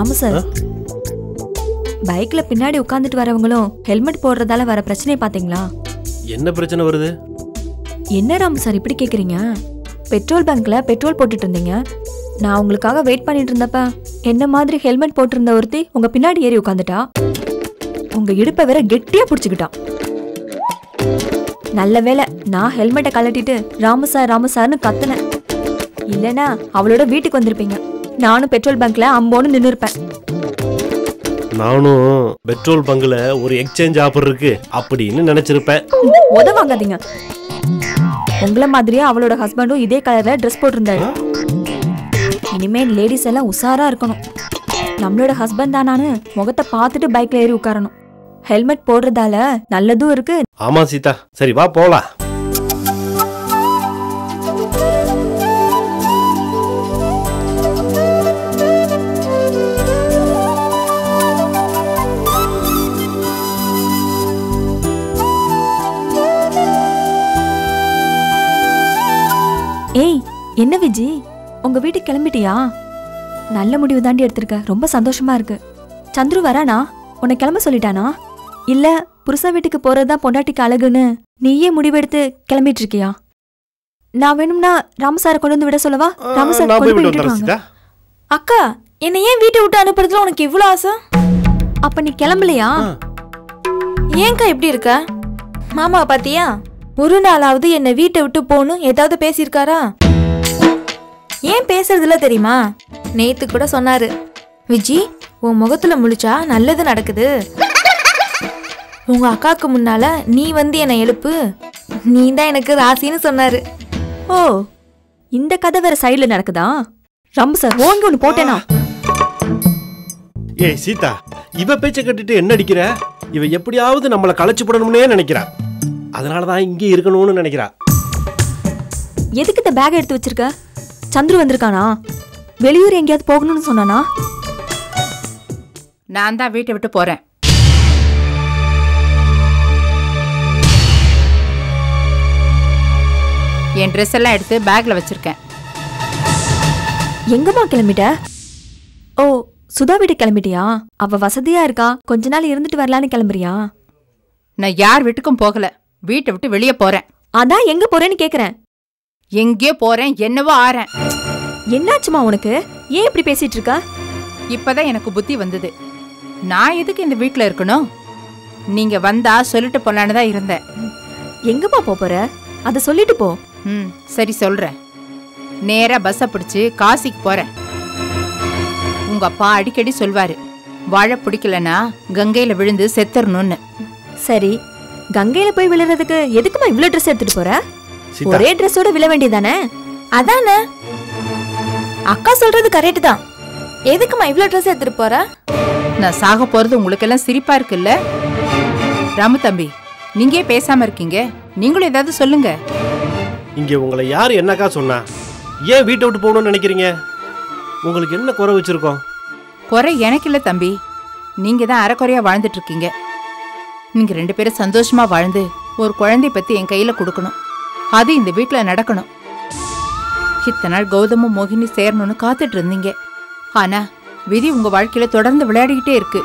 Ramu sir, பைக்ல பின்னாடி உட்கார்ந்துட்டு வரவங்களும் ஹெல்மெட் போடுறதால வர பிரச்சனை பாத்தீங்களா? என்ன பிரச்சனை வருது? என்ன ராமு சார் இப்படி கேக்குறீங்க? பெட்ரோல் பங்க்ல பெட்ரோல் போட்டுட்டு இருந்தீங்க. நான் உங்களுக்காக வெயிட் பண்ணிட்டு இருந்தப்ப என்ன மாதிரி ஹெல்மெட் போட்டிருந்த ஒருத்தி உங்க பின்னாடி ஏறி உட்காந்துட்டா. உங்க இடுப்பை வேற கெட்டியா புடிச்சுக்கிட்டா. நல்ல வேளை நான் ஹெல்மெட்டை கழட்டிட்டு ராமு சார்னு கத்துனேன். இல்லனா அவளோட வீட்டுக்கு வந்திருப்பீங்க. நானும் பெட்ரோல் பங்க்ல அம்போன்னு நின்னு இருப்பேன். நானும் பெட்ரோல் பங்க்ல ஒரு எக்ஸ்சேஞ்ச் ஆஃபர் இருக்கு அப்படின்னு நினைச்சிருப்பேன். உதவாங்காதீங்க. உங்கள மாதிரியே அவளோட ஹஸ்பண்டும் இதே கலர்ல ட்ரெஸ் போட்டிருந்தாரு. இனிமே லேடிஸ் எல்லாம் உஷாரா இருக்கணும். நம்மளோட ஹஸ்பண்ட் தானான்னு முகத்தை பார்த்துட்டு பைக்ல ஏறி உட்காரணும். ஹெல்மெட் போடுறதால நல்லதும் இருக்கு. ஆமா சீதா, சரி வா போலாம். ஏய், என்ன விஜி, உங்க வீட்டுக்கு கிளம்பிட்டியா? நல்ல முடிவு தாண்டி எடுத்திருக்க. ரொம்ப சந்தோஷமா இருக்கு. சந்துரு வரானா? உன்னை கிளம்ப சொல்லிட்டானா? இல்ல புருஷன் வீட்டுக்கு போறதுதான் பொண்டாட்டிக்கு அழகுன்னு நீயே முடிவெடுத்து கிளம்பிட்டு இருக்கியா? நான் வேணும்னா ராமு சாரை கொண்டு வந்து விட சொல்லவா? ராமு சார் கொண்டு போய் விட்டுட்டு வாங்க. அக்கா, என்னை ஏன் வீட்டை விட்டு அனுப்புறதுல உனக்கு இவ்வளவு ஆசை? அப்ப நீ கிளம்பலையா? ஏன்க்கா இப்படி இருக்க? மாமா பாத்தியா? ஒரு நாளாவது என்னை வீட்டை விட்டு போகணும் ஏதாவது பேசியிருக்காரா? ஏன் பேசுறதுல தெரியுமா? நேத்து கூட சொன்னாரு, விஜி உன் முகத்துல முழிச்சா நல்லது நடக்குது. உங்க அக்காக்கு முன்னால நீ வந்து என்னை எழுப்பு, நீ தான் எனக்கு ராசின்னு சொன்னாரு. ஓ, இந்த கதை வேற சைடுல நடக்குதா? ராமு சார் ஓங்கி ஒண்ணு போட்டேனா? ஏய் சீதா, இவ பேச்ச கட்டிட்டு என்ன அடிக்கிற? இவ எப்படியாவது நம்மளை களைச்சு போடணும்னே நினைக்கிறா. அதனாலதான் இங்கே இருக்கணும்னு நினைக்கிறா. எதுக்கு இந்த பேக் எடுத்து வச்சிருக்க? சந்துரு வந்திருக்கானா? வெளியூர் எங்கேயாவது போகணும்னு சொன்னானா? நான் தான் வீட்டை விட்டு போறேன். என் ட்ரெஸ் எல்லாம் எடுத்து பேக்ல வச்சிருக்கேன். எங்கம்மா கிளம்பிட்ட? ஓ, சுதா வீட்டுக்கு கிளம்பிட்டியா? அவ வசதியா இருக்கா, கொஞ்ச நாள் இருந்துட்டு வரலான்னு கிளம்புறியா? நான் யார் வீட்டுக்கும் போகல, வீட்டை விட்டு வெளியே போறேன். அதான் எங்க போறேன்னு கேக்குறேன். எங்கே போறேன், என்னவோ ஆறேன். என்னாச்சுமா உனக்கு? ஏன் இப்படி பேசிட்டு இருக்க? இப்பதான் எனக்கு புத்தி வந்தது. நான் எதுக்கு இந்த வீட்டுல இருக்கணும்? நீங்க வந்தா சொல்லிட்டு போலான்னு தான் இருந்தேன். எங்கம்மா போற? அத சொல்லிட்டு போ. சரி சொல்றேன். நேரா பஸ்ஸ பிடிச்சு காசிக்கு போறேன். உங்க அப்பா அடிக்கடி சொல்வாரு, வாழை பிடிக்கலன்னா கங்கையில விழுந்து செத்துறணும்னு. சரி, கங்கையில போய் விழுறதுக்கு எதுக்குமா இவ்வளவு ட்ரெஸ் எடுத்துட்டு போற? ஒரே ட்ரெஸ்ஸோட விழ வேண்டியதானே? அதானே அக்கா சொல்றது கரெக்ட் தான். எதுக்குமா இவ்வளவு ட்ரெஸ் எடுத்துட்டு போற? நான் சாக போறது உங்களுக்கு எல்லாம் சிரிப்பா இருக்குல்ல? ராமு தம்பி, நீங்க பேசாம இருக்கீங்க, நீங்களும் ஏதாவது சொல்லுங்க. இங்க உங்களை யாரு என்னக்கா சொன்னா? ஏன் வீட்டை விட்டு போகணும்னு நினைக்கிறீங்க? உங்களுக்கு என்ன குறை வச்சிருக்கோம்? குறை எனக்கு இல்ல தம்பி, நீங்க தான் அரைக்குறையா வாழ்ந்துட்டு இருக்கீங்க. நீங்க 2 பேரும் சந்தோஷமா வாழ்ந்து ஒரு குழந்தை பத்தி என் கையில கொடுக்கணும். அது இந்த வீட்டுல நடக்கணும். இத்தனை நாள் கௌதமும் மோகினி சேரணும்னு காத்துட்டு இருந்தீங்க. ஆனா விதி உங்க வாழ்க்கையில தொடர்ந்து விளையாடிக்கிட்டே இருக்கு.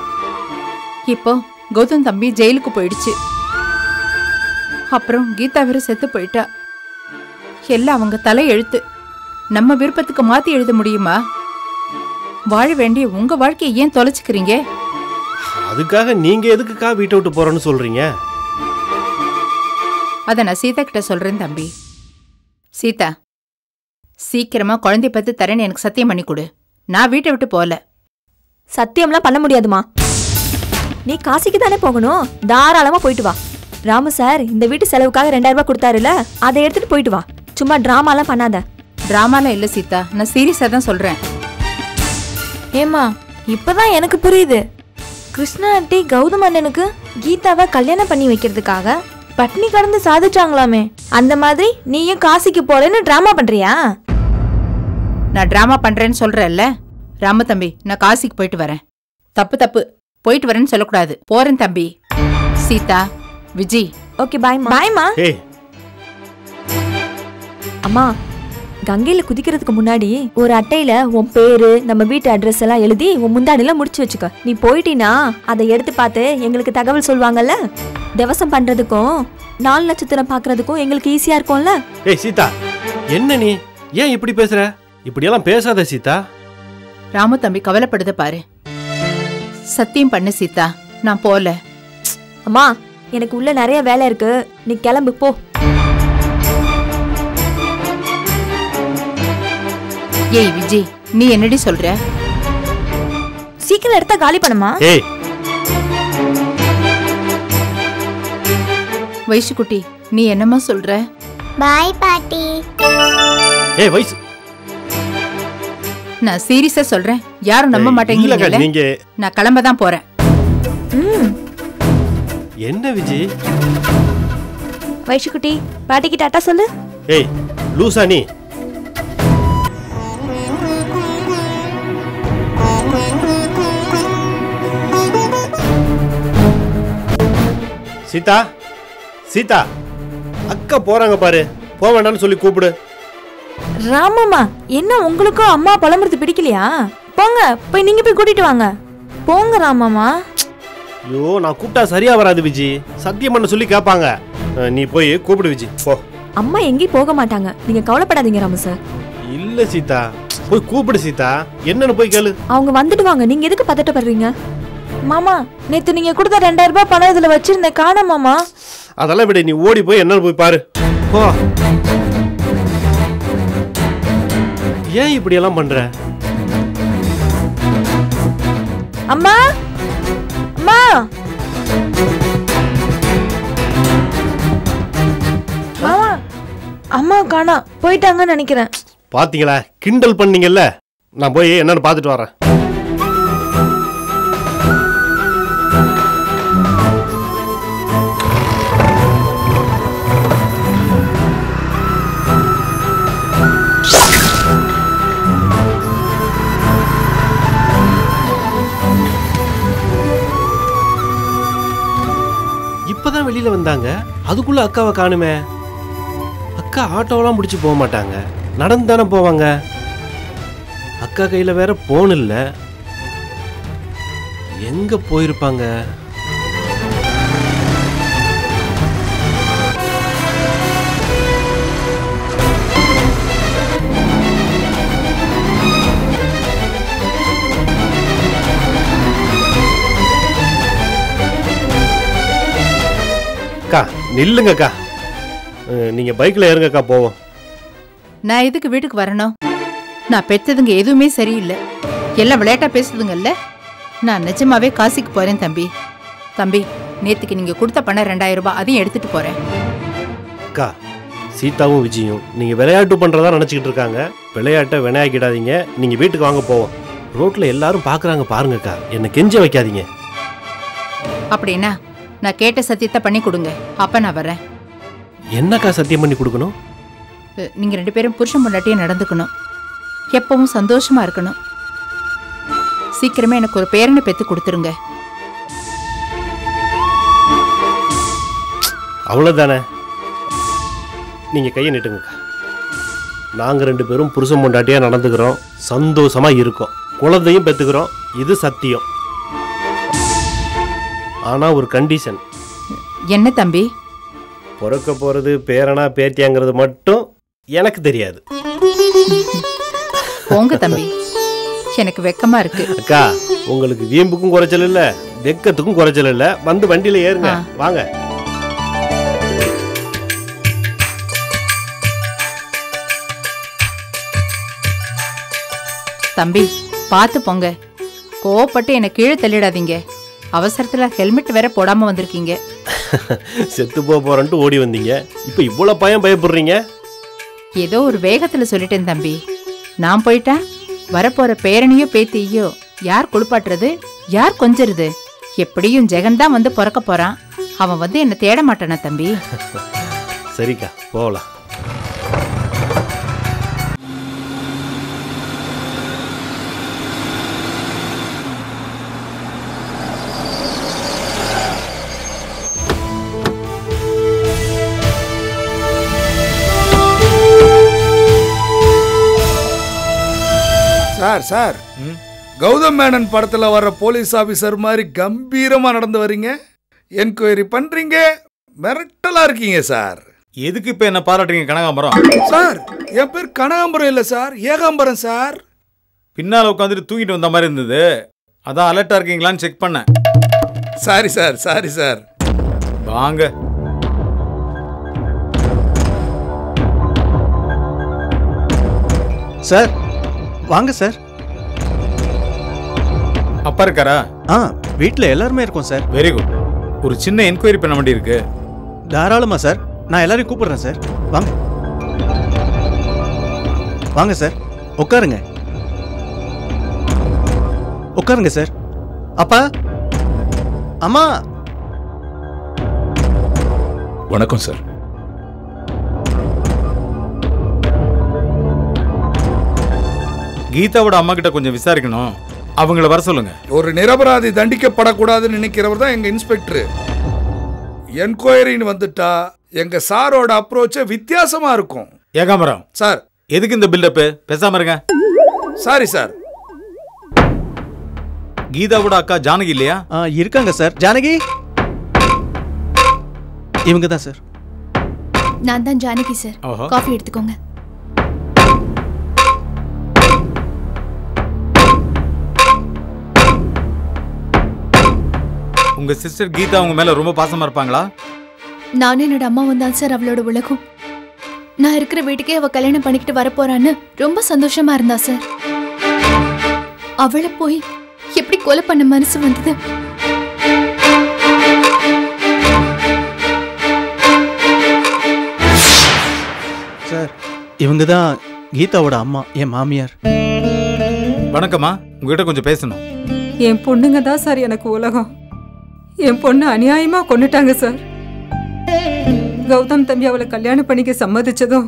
இப்போ கௌதம் தம்பி ஜெயிலுக்கு போயிடுச்சு. அப்புறம் கீதா வேற செத்து போயிட்டா. எல்லாம் அவங்க தலை எழுத்து. நம்ம விருப்பத்துக்கு மாத்தி எழுத முடியுமா? வாழ வேண்டிய உங்க வாழ்க்கையை ஏன் தொலைச்சுக்கிறீங்க? அதுக்காக நீங்க எதுக்குக்கா வீட்டை விட்டு போறேன்னு சொல்றீங்க? அத நான் சீதா கிட்ட சொல்றேன் தம்பி. சீதா, சீக்கிரமா குழந்தை பத்தி தரேன்னு எனக்கு சத்தியம் பண்ணி கொடு. நான் வீட்டை விட்டு போல. சத்தியம்லாம் பண்ண முடியாதுமா. நீ காசிக்கு தானே போகணும், தாராளமா போயிட்டு வா. ராமு சார் இந்த வீட்டு செலவுக்காக 2000 ரூபாய் கொடுத்தாருல, அதை எடுத்துட்டு போயிட்டு வா. சும்மா டிராமாலாம் பண்ணாத. டிராமாலாம் இல்ல சீதா, நான் சீரியஸா தான் சொல்றேன். ஏமா, இப்பதான் எனக்கு புரியுது. கிருஷ்ணா ஆண்டி கௌதம் அண்ணனுக்கு கீதாவை கல்யாணம் பண்ணி வைக்கிறதுக்காக பட்னி கடந்து சாதிச்சாங்களாமே. அந்த மாதிரி நீயும் காசிக்கு போறேன்னு டிராமா பண்றியா? நான் டிராமா பண்றேன்னு சொல்றேன்ல. ராம தம்பி, நான் காசிக்கு போயிட்டு வரேன். தப்பு தப்பு, போயிட்டு வரேன்னு சொல்லக்கூடாது. போறேன் தம்பி. சீதா, விஜி. ஓகே, பாய்மா. பாய்மா. அம்மா, கங்கையில குதிக்கிறதுக்கு முன்னாடி ஒரு அட்டையில உன் பேரு நம்ம வீட்டு அட்ரஸ் எல்லாம் எழுதி உன் முந்தாடில முடிச்சு வச்சுக்க. நீ போயிட்டீனா அதை எடுத்து பார்த்து எங்களுக்கு தகவல் சொல்லுவாங்கல்ல. திவசம் பண்றதுக்கும் 4 நட்சத்திரம் பாக்குறதுக்கும் எங்களுக்கு ஈஸியா இருக்கும்ல. ஏய் சீதா, என்ன நீ ஏன் இப்படி பேசுற? இப்படியெல்லாம் பேசாத சீதா. ராமு தம்பி கவலைப்படுத பாரு. சத்தியம் பண்ணு சீதா, நான் போல. அம்மா, எனக்கு உள்ள நிறைய வேலை இருக்கு, நீ கிளம்பு போ. ஏய் விஜய், நீ என்னடி சொல்ற? சீக்கிரம் எடுத்தா காலி பண்ணுமா? ஏய் வைஷுக்குட்டி, நீ என்னமா சொல்ற? பாய் பாட்டி. ஏய் வைஷு, நான் சீரியஸா சொல்றேன், யாரும் நம்ப மாட்டேங்கிறீங்கல்ல. நீங்க நான் கிளம்ப தான் போறேன். என்ன விஜய்? வைஷுக்குட்டி, பாட்டிக்கு டாட்டா சொல்லு. ஏய் லூசா நீ? சீதா, சீதா, அக்கா போறாங்க பாரு, போக வேண்டாம்னு சொல்லி கூப்பிடு. ராமம்மா, என்ன உங்களுக்கும் அம்மா புலம்புறது பிடிக்கலையா? போங்க, போய் நீங்க போய் கூட்டிட்டு வாங்க. போங்க ராமம்மா. ஐயோ, நான் கூப்பிட்டா சரியா வராது விஜி, சத்தியம் பண்ண சொல்லி கேட்பாங்க. நீ போய் கூப்பிடு விஜி, போ. அம்மா எங்கேயும் போக மாட்டாங்க, நீங்க கவலைப்படாதீங்க ராமு சார். இல்ல சீதா, போய் கூப்பிடு சீதா, என்னன்னு போய் கேளு. அவங்க வந்துடுவாங்க, நீங்க எதுக்கு பதட்டப்படுறீங்க? மாமா, நேத்து நீங்க கொடுத்த 2000 ரூபாய் பணம் இதுல வச்சிருந்தேன், காணோம் மாமா. அதெல்லாம் விட, நீ ஓடி போய் என்னன்னு போய் பாரு, போ. ஏன் இப்படி எல்லாம் பண்ற? அம்மா, அம்மா. மாமா, அம்மா காணா போயிட்டாங்கன்னு நினைக்கிறேன். பாத்தீங்களா, கிண்டல் பண்ணீங்கல்ல. நான் போய் என்னன்னு பாத்துட்டு வரேன். இப்பதான் வெளியில வந்தாங்க, அதுக்குள்ள அக்காவை காணுமே. அக்கா ஆட்டோவெல்லாம் முடிச்சு போக மாட்டாங்க, நடந்து தானே போவாங்க. அக்கா கையில வேற போன் இல்ல, எங்க போயிருப்பாங்க? அக்கா நில்லுங்கக்கா, நீங்க பைக்ல ஏறுங்கக்கா, போவோம். நான் எதுக்கு வீட்டுக்கு வரணும்? நான் பெத்ததுங்க எதுவுமே சரியில்லை, எல்லாம் விளையாட்டா பேசுதுங்கல்ல. நான் நிஜமாவே காசிக்கு போறேன் தம்பி. தம்பி, நேத்துக்கு நீங்க கொடுத்த பணம் 2000 ரூபாய், அதையும் எடுத்துட்டு போறேன். அக்கா, சீதாவும் விஜயும் நீங்க விளையாட்டு பண்றதா நினைச்சுக்கிட்டு இருக்காங்க. விளையாட்டை வினையாக்கிடாதீங்க, நீங்க வீட்டுக்கு வாங்க, போவோம். ரோட்ல எல்லாரும் பாக்குறாங்க பாருங்கக்கா, என்ன கெஞ்ச வைக்காதீங்க. அப்படின்னா நான் கேட்ட சத்தியத்தை பண்ணி கொடுங்க, அப்ப நான் வரேன். என்னக்கா சத்தியம் பண்ணி கொடுக்கணும்? நீங்க 2 பேரும் புருஷன் பொண்டாட்டியே நடந்துக்கணும், எப்பவும் சந்தோஷமா இருக்கணும். சீக்கிரமே எனக்கு ஒரு பேரனை பெத்து கொடுத்துருங்க. அவ்வளவுதானே? நீங்க கையை நீட்டுங்கக்கா. நாங்க 2 பேரும் புருஷன் பொண்டாட்டியா நடந்துக்கிறோம், சந்தோஷமா இருக்கோம், குழந்தையும் பெத்துக்கிறோம், இது சத்தியம். ஆனா ஒரு கண்டிஷன். என்ன தம்பி? பிறக்க போறது பேரனா பேத்தியாங்கிறது மட்டும் எனக்கு தெரியாது. போங்க தம்பி, எனக்கு வெக்கமா இருக்கு. அக்கா, உங்களுக்கு வீம்புக்கும் குறைச்சல் இல்ல, வெக்கத்துக்கும் குறைச்சல் இல்ல. வந்து வண்டியில ஏறுங்க, வாங்க. தம்பி, பார்த்து போங்க, கோவப்பட்டு என்னை கீழே தள்ளிடாதீங்க. அவசரத்துல ஹெல்மெட் வேற போடாம வந்திருக்கீங்க. செத்து போறன்ட்டு ஓடி வந்தீங்க, இப்ப இவ்வளவு பயப்படுறீங்க? ஏதோ ஒரு வேகத்துல சொல்லிட்டேன் தம்பி. நான் போயிட்டா வரப்போற பேரனையோ பேத்தியோ யார் குளிப்பாட்டுறது, யார் கொஞ்சிருது? எப்படியும் ஜெகன் தான் வந்து பிறக்க போறான், அவன் வந்து என்ன தேட மாட்டானா தம்பி? சரிக்கா, போகலாம். சார் கௌதம் மேனன் படத்துல வர்ற போலீஸ் ஆபீசர் மாதிரி கம்பீரமா நடந்து வரீங்க, என்கொயரி பண்றீங்க, மிரட்டலா இருக்கீங்க சார். எதுக்கு இப்ப என்ன பாராட்டுறீங்க கனகாம்பரம்? சார் என் பேர் கனகாம்பரம் இல்ல சார், ஏகாம்பரம் சார். பின்னால உட்காந்துட்டு தூங்கிட்டு வந்த மாதிரி இருந்தது, அதான் அலர்ட்டா இருக்கீங்களான்னு செக் பண்ணேன். Sorry sir, sorry sir. வாங்க. சார் வாங்க சார். அப்பா இருக்காரா? வீட்டில் எல்லாருமே இருக்கோம் சார். Very good. ஒரு சின்ன என்கொயரி பண்ண வேண்டி இருக்கு. தாராளமா சார், நான் எல்லாரையும் கூப்பிடுறேன் சார். வாங்க வாங்க சார், உட்காருங்க உட்காருங்க சார். அப்பா அம்மா. வணக்கம் சார். கீதாவோட அம்மா கிட்ட கொஞ்சம் விசாரிக்கணும், அவங்கள வர சொல்லுங்க. ஒரு நிரபராதி தண்டிக்கப்படக்கூடாதுன்னு நினைக்கிறவர் தான் எங்க இன்ஸ்பெக்டர். என்கொயரின்னு வந்துட்டா எங்க சாரோட அப்ரோச் வித்தியாசமா இருக்கும். ஏகாம்பரம் சார், எதுக்கு இந்த பில்டப்? பேசாம இருங்க. Sorry sir. கீதாவோட அக்கா ஜானகி இல்லையா? இருக்காங்க சார். ஜானகி இவங்க தான் சார். நான் தான் ஜானகி சார். காஃபி எடுத்துக்கோங்க. உங்க சிஸ்டர் கீதா உங்க மேல ரொம்ப பாசமா இருப்பாங்களா? நானும் என்னோட அம்மாவும் தான் சார் அவளோட உலகம். நான் இருக்கிற வீட்டுக்கே அவ கல்யாணம் பண்ணிக்கிட்டு வரப்போறான்னு ரொம்ப சந்தோஷமா இருந்தா சார். அவளை போய் எப்படி கொலை பண்ண மனசு வந்தது? சார் இவங்க தான் கீதாவோட அம்மா, என் மாமியார். வணக்கம்மா, உங்ககிட்ட கொஞ்சம் பேசணும். என் பொண்ணுங்க தான் சார் எனக்கு உலகம். என் பொண்ணு அநியாயமா கொன்னுட்டாங்க சார். கௌதம் தம்பி அவளை கல்யாணம் பண்ணிக்க சம்மதிச்சதும்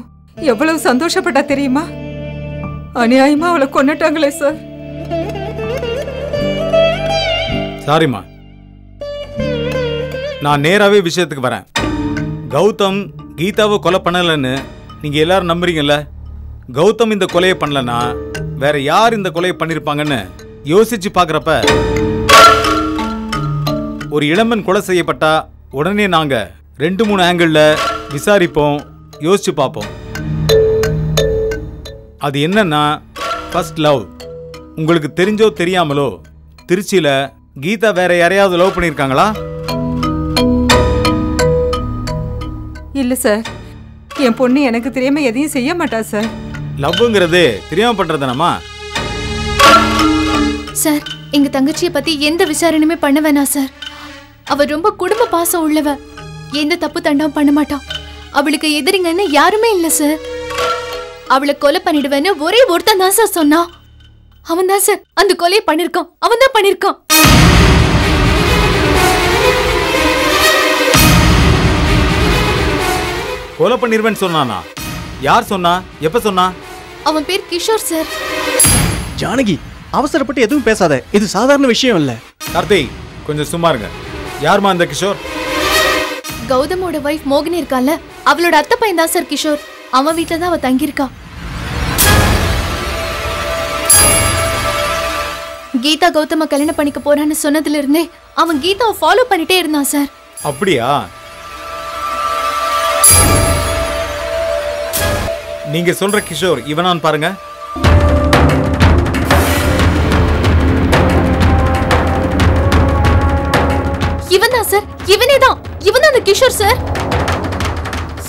எவ்வளவு சந்தோஷப்பட்டா தெரியுமா? அநியாயமா அவளை கொன்னுட்டாங்களே சார். சாரிம்மா, நான் நேராவே விஷயத்துக்கு வரேன். கௌதம் கீதாவை கொலை பண்ணலன்னு நீங்க எல்லாரும் நம்புறீங்கல்ல? கௌதம் இந்த கொலையை பண்ணலன்னா வேற யார் இந்த கொலையை பண்ணிருப்பாங்கன்னு யோசிச்சு பாக்குறப்ப, ஒரு இளம்பெண் கொலை செய்யப்பட்டா உடனே நாங்க 2-3 ஆங்கிள் விசாரிப்போம், யோசிச்சு பார்ப்போம். அது என்னன்னா ஃபர்ஸ்ட் லவ். உங்களுக்கு தெரிஞ்சோ தெரியாமலோ திருச்சியில கீதா வேற யாரையாவது லவ் பண்ணிருக்காங்களா? இல்ல சார், என் பொண்ணு எனக்கு தெரியாம எதையும் செய்ய மாட்டா சார். லவ்ங்கிறது தெரியாம பண்றதுனமா? சார் எங்க தங்கச்சியை பத்தி எந்த விசாரணையுமே பண்ண வேணாம் சார். அவ ரொம்ப குடும்ப பாசம் உள்ளவ, எந்த தப்பு தண்டாவும் பண்ண மாட்டான். அவளுக்கு எதிரிங்கன்னு யாருமே இல்ல சார். அவளை கொலை பண்ணிடுவேன்னு ஒரே ஒருத்தன் தான் சார் சொன்னா. அவன் தான் சார் அந்த கொலையை பண்ணிருக்கான். அவன் தான் பண்ணிருக்கான். கொலை பண்ணிருவேன்னு சொன்னானா? யார் சொன்னா? எப்ப சொன்னா? அவன் பேர் கிஷோர் சார். ஜானகி அவசரப்பட்டு எதுவும் பேசாத, இது சாதாரண விஷயம் இல்ல. கார்த்தி கொஞ்சம் சும்மா இருங்க. யாருமா இந்த கிஷோர்? கௌதமோட வைஃப் மோகினி இருக்கால, அவளோட அத்தை பையன் தான் சார் கிஷோர். அவன் வீட்டுல தான் அவ தங்கியிருக்கா. கீதா கௌதம கல்யாணம் பண்ணிக்க போறான்னு சொன்னதுல இருந்தே அவன் கீதாவை ஃபாலோ பண்ணிட்டே இருந்தான் சார். அப்படியா? நீங்க சொல்ற கிஷோர் இவனான்னு பாருங்க. இவன் தான் சார், இவனே தான். இவன் தான் அந்த கிஷோர் சார்.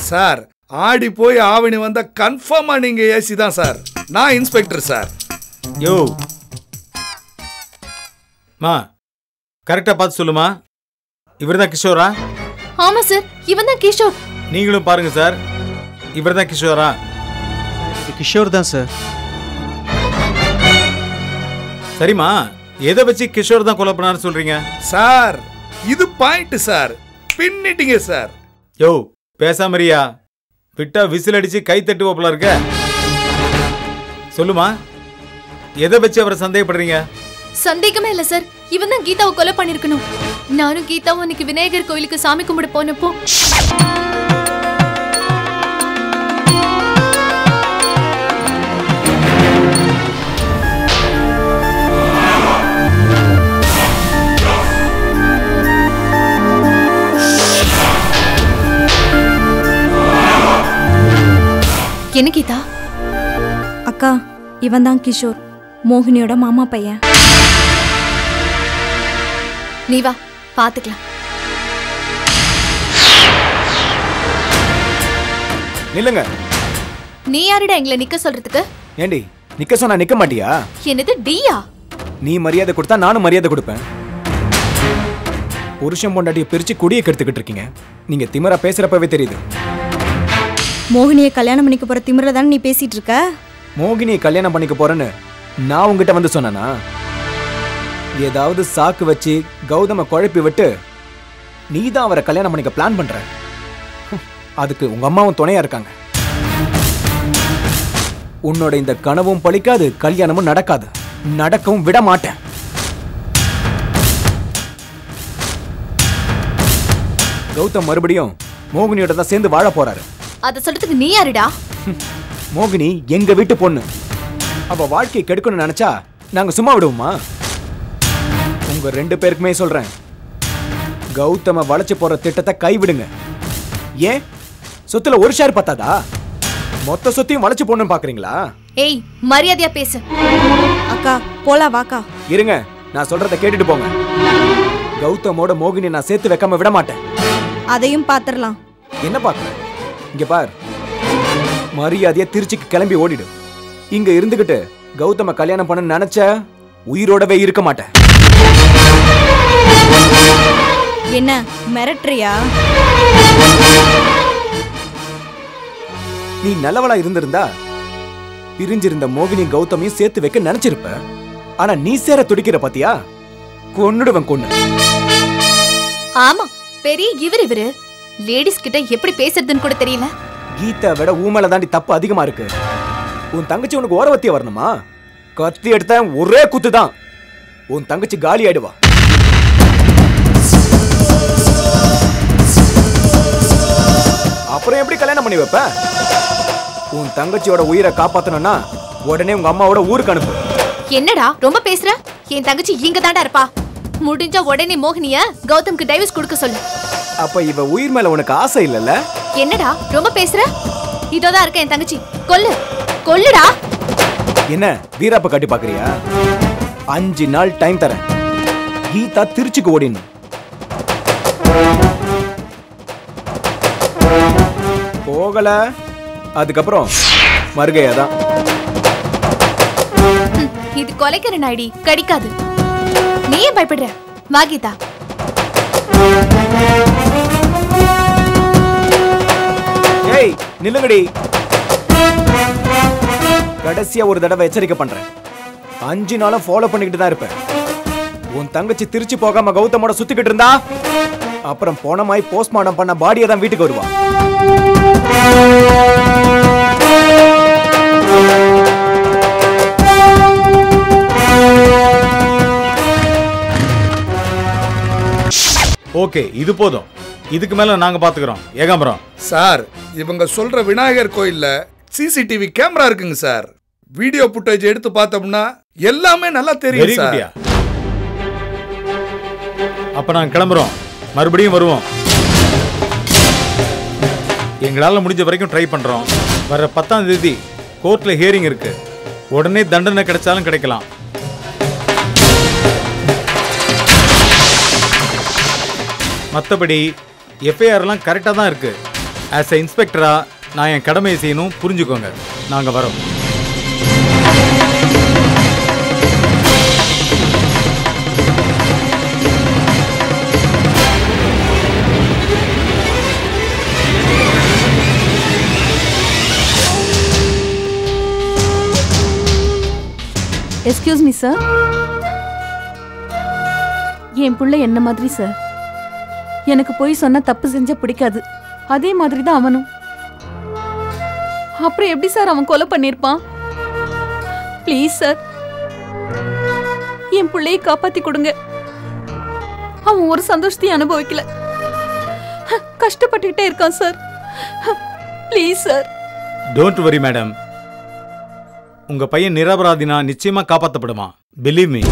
சார் ஆடி போய் ஆவணி வந்தா கன்ஃபார்மா நீங்க ஏசி தான் சார். நான் இன்ஸ்பெக்டர் சார். யோ மா, கரெக்டா பார்த்து சொல்லுமா. இவர்தான் கிஷோரா? ஆமா சார், இவன் தான் கிஷோர். நீங்களும் பாருங்க சார், இவர்தான் கிஷோரா? கிஷோர் தான் சார். சரிம்மா, எதை வச்சு கிஷோர் தான் கொலை பண்ணாரு சொல்றீங்க? சார் இது பாயிண்ட் சார், பின்னிட்டீங்க சார். யோ பேசாமரியா, விட்டா விசில் அடிச்சு கை தட்டுவோப்ல இருக்க. சொல்லுமா, எதை வச்சு அவரை சந்தேகப்படுறீங்க? சந்தேகமே இல்ல சார், இவன் தான் கீதாவை கொலை பண்ணிருக்கணும். நானும் கீதாவும் அன்னைக்கு விநாயகர் கோயிலுக்கு சாமி கும்பிட போனப்போ என்ன கீதா? அக்கா, இவன் தான் கிஷோர், மோகினியோட மாமா பையன். நீ வா, பாத்துக்கலாம். நில்லுங்க. நீ யாருடா எங்களை நிக்க சொல்றதுக்கு? ஏண்டி நிக்க சொன்னா நிக்க மாட்டியா? என்னது டியா? நீ மரியாதை கொடுத்தா நானும் மரியாதை கொடுப்பேன். புருஷன் பொண்டாட்டியை பிரிச்சு குடியை கெடுத்துக்கிட்டு இருக்கீங்க. நீங்க திமிரா பேசுறப்பவே தெரியுது. மோகினியை கல்யாணம் பண்ணிக்க போற திமிர தானே நீ பேசிட்டு இருக்க? மோகினியை கல்யாணம் பண்ணிக்க போறேன்னு நான் உங்ககிட்ட வந்து சொன்னேனா? ஏதாவது சாக்கு வச்சு கௌதம குழப்பி விட்டு நீ தான் அவரை கல்யாணம் பண்ணிக்க பிளான் பண்ற. அதுக்கு உங்க அம்மாவும் துணையா இருக்காங்க. உன்னோட இந்த கனவும் பலிக்காது, கல்யாணமும் நடக்காது, நடக்கவும் விட மாட்டேன். கௌதம் மறுபடியும் மோகினியோட தான் சேர்ந்து வாழ போறாரு. அத சொல்றதுக்கு நீ யாருடா? மோகினி எங்க வீட்டு பொண்ணு. அவ வாழ்க்கையை கெடுக்கணும்னு நினைச்சா நாங்க சும்மா விடுவோமா? உங்க 2 பேருக்குமே சொல்றேன், கௌதம வளைச்சு போற திட்டத்தை கைவிடுங்க. ஏன் சொத்துல ஒரு ஷேர் பத்தாதா? மொத்த சொத்தையும் வளைச்சு போடணும்னு பாக்குறீங்களா? ஏய், மரியாதையா பேசு. அக்கா போலாம் வாக்கா. இருங்க, நான் சொல்றத கேட்டுட்டு போங்க. கௌதமோட மோகினி நான் சேர்த்து வைக்காம விட மாட்டேன். அதையும் பாத்துறலாம். என்ன பாக்குற? இங்க பார், மரியாதையா திருச்சிக்கு கிளம்பி ஓடிடு. இங்க இருந்துகிட்டு கௌதம கல்யாணம் பண்ண நினைச்ச உயிரோடவே இருக்க மாட்டேன். என்ன மிரட்டுறியா? நீ நல்லவளா இருந்திருந்தா பிரிஞ்சிருந்த மோகினி கௌதமையும் சேர்த்து வைக்க நினைச்சிருப்ப. ஆனா நீ சேர துடிக்கிற பாத்தியா? கொன்னுடுவன் கொன்னு. ஆமா, பெரிய இவரு லேடிஸ் கிட்ட எப்படி பேசுறதுன்னு கூட தெரியல. கீதா விட ஊமேல தாண்டி தப்பு அதிகமா இருக்கு. உன் தங்கச்சி உனக்கு ஓரவத்திய வரணுமா? கத்தி எடுத்த ஒரே குத்து தான் உன் தங்கச்சி காலி ஆயிடுவா. அப்புறம் எப்படி கல்யாணம் பண்ணி வைப்ப? உன் தங்கச்சியோட உயிரை காப்பாத்தணும்னா உடனே உங்க அம்மாவோட ஊருக்கு அனுப்பு. என்னடா ரொம்ப பேசுற? என் தங்கச்சி இங்க தாண்டா இருப்பா. முடிஞ்ச உடனே மோகினிய கௌதம்க்கு டைவர்ஸ் கொடுக்க சொல்லு. அப்ப இவ உயிர் மேல உனக்கு ஆசை இல்லல்ல? என்னடா ரொம்ப பேசுற? இதோதான் இருக்க என் தங்கச்சி. கொல்லு, கொல்லுடா. என்ன வீராப்ப காட்டி பாக்குறியா? 5 நாள் டைம் தரேன். கீதா திருச்சிக்கு ஓடினு. போகல அதுக்கப்புறம் மறுகையாதான். இது கொலைக்கிற நாய்டி, கடிக்காது. நீயே பயப்படுற? வா கீதா. ஏய் நில்லுங்கடி. கடைசியா ஒரு தடவை எச்சரிக்கை பண்றேன். 5 நாளும் ஃபாலோ பண்ணிக்கிட்டு தான் இருப்பேன். உன் தங்கச்சி திருச்சி போகாம கௌதமோட சுத்திக்கிட்டு இருந்தா அப்புறம் போனமாய் போஸ்ட்மார்ட்டம் பண்ண பாடியை தான் வீட்டுக்கு வருவா. ஓகே, இது போதும். இதுக்கு மேல நாங்க பாத்துக்கிறோம். ஏகாம்பரம் சார், இவங்க சொல்ற விநாயகர் கோயில்ல சிசிடிவி கேமரா இருக்குங்க சார். வீடியோ புட்டேஜ் எடுத்து பார்த்தோம்னா எல்லாமே நல்லா தெரியும் சார். அப்ப நாங்க கிளம்புறோம். மறுபடியும் வருவோம். எங்களால முடிஞ்ச வரைக்கும் ட்ரை பண்றோம். வர 10ஆம் தேதி கோர்ட்ல ஹியரிங் இருக்கு. உடனே தண்டனை கிடைச்சாலும் கிடைக்கலாம். மற்றபடி எஃப்ஐஆர்லாம் கரெக்டாக தான் இருக்கு. ஆஸ் எ இன்ஸ்பெக்டரா நான் என் கடமையை செய்யணும், புரிஞ்சுக்கோங்க. நாங்கள் வரோம். Excuse me sir. என் பிள்ளை என்ன மாதிரி சார். எனக்கு போய் சொன்னா தப்பு செஞ்ச பிடிக்காது. அதே மாதிரி தான் அவனும். அப்புறம் எப்படி சார் அவன் கொலை பண்ணிருப்பான்? ப்ளீஸ் சார், என் பிள்ளையை காப்பாத்தி கொடுங்க. அவன் ஒரு சந்தோஷத்தையும் அனுபவிக்கல, கஷ்டப்பட்டுக்கிட்டே இருக்கான் sir. Please sir. Don't worry madam. உங்க பையன் நிரபராதினா நிச்சயமா காப்பாற்றப்படுவான். Believe me.